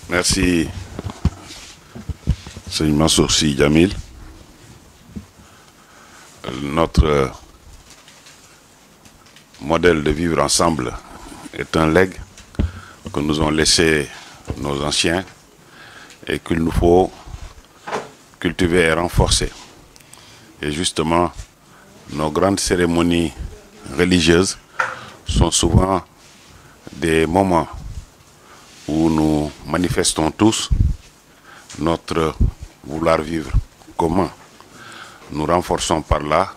Merci, Seigneur Mansour Sy Djamil. Notre modèle de vivre ensemble est un legs que nous ont laissé nos anciens et qu'il nous faut cultiver et renforcer. Et justement, nos grandes cérémonies religieuses sont souvent des moments où nous manifestons tous notre vouloir vivre commun. Nous renforçons par là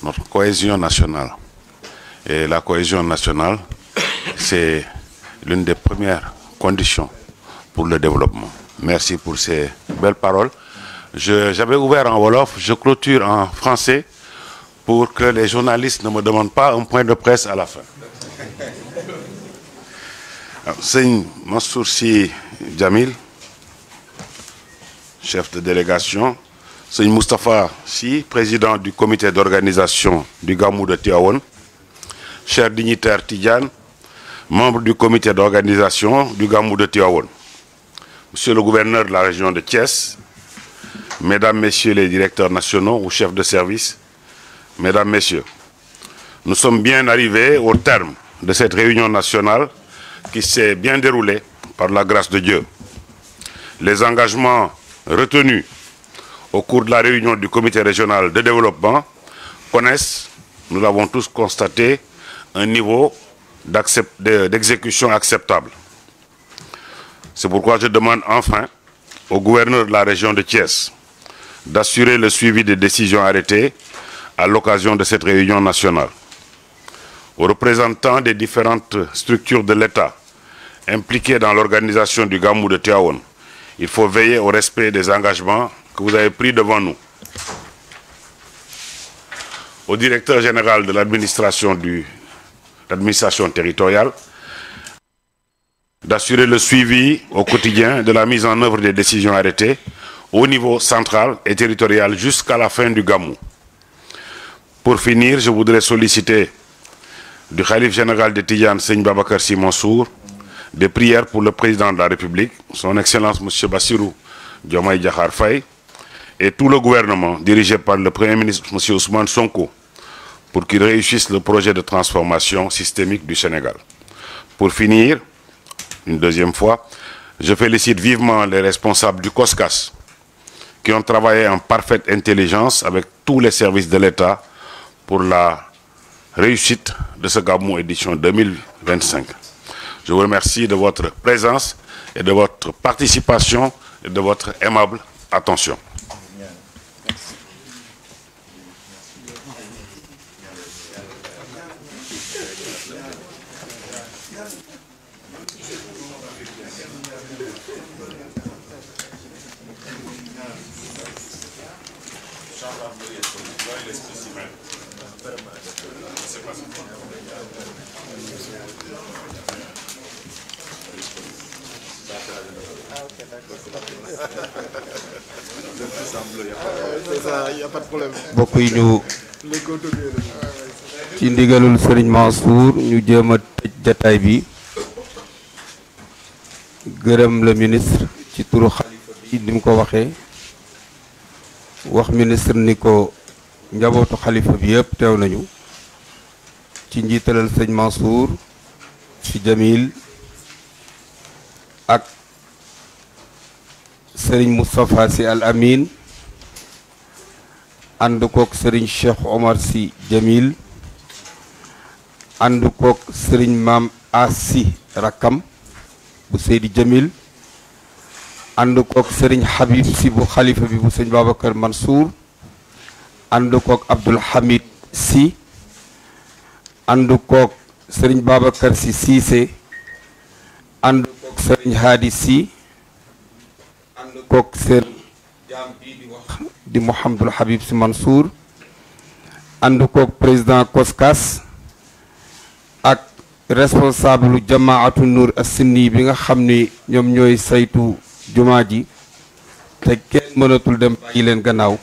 notre cohésion nationale. Et la cohésion nationale, c'est l'une des premières conditions pour le développement. Merci pour ces belles paroles. J'avais ouvert en wolof, je clôture en français pour que les journalistes ne me demandent pas un point de presse à la fin. Seigneur Mansour Sy Djamil, chef de délégation, Seigneur Moustapha Sy, président du comité d'organisation du Gamou de Tivaouane, chers dignitaires Tidjane, membres du comité d'organisation du Gamou de Tivaouane, monsieur le gouverneur de la région de Thiès, mesdames, messieurs les directeurs nationaux ou chefs de service, mesdames, messieurs, nous sommes bien arrivés au terme de cette réunion nationale qui s'est bien déroulée par la grâce de Dieu. Les engagements retenus au cours de la réunion du comité régional de développement connaissent, nous l'avons tous constaté, un niveau d'exécution acceptable. C'est pourquoi je demande enfin au gouverneur de la région de Thiès d'assurer le suivi des décisions arrêtées à l'occasion de cette réunion nationale. Aux représentants des différentes structures de l'État impliquées dans l'organisation du Gamou de Tivaouane, il faut veiller au respect des engagements que vous avez pris devant nous. Au directeur général de l'administration territoriale, d'assurer le suivi au quotidien de la mise en œuvre des décisions arrêtées au niveau central et territorial jusqu'à la fin du Gamou. Pour finir, je voudrais solliciter du Khalife général de Tidjane, Seigneur Babacar Sy Mansour, des prières pour le président de la République, son Excellence M. Bassirou Diomaye Diakhar Faye, et tout le gouvernement dirigé par le Premier ministre M. Ousmane Sonko, pour qu'il réussisse le projet de transformation systémique du Sénégal. Pour finir, une deuxième fois, je félicite vivement les responsables du COSCAS qui ont travaillé en parfaite intelligence avec tous les services de l'État pour la réussite de ce Gamou édition 2025. Je vous remercie de votre présence et de votre participation et de votre aimable attention. mbokk yi ñu ci ndigalul Serigne Mansour ñu jéem a tëj jataay bi gërëm le ministre ci turu xalifa bi ni mu ko waxee wax ministre ni ko njabootu xalifa bi yëpp teew nañu ci njiitalal Serigne Mansour Sy Djamil ak Serigne Moustapha Sy Al Amin ànd kook Serigne Cheikh Omar Sy Djamil ànd kook Serigne Mam Asi Rakam bu Seydi Djamil ànd kook Serigne Habib Sy bu xalifa bi bu Serigne Babacar Mansour ànd kook Abdoul Hamid Sy ànd kook Serigne Babacar Sy Cissé ànd kook Serigne Hadi Sy ànd kook Serigne jaam bii di wax di Mouhamadul Habib Sy Mansour ànd kook président COSCAS ak responsable jamaatu Nour as-Sinni bi nga xam ni ñoom ñooy saytu jumaa ji te kenn mënatul dem bàyyi leen gannaaw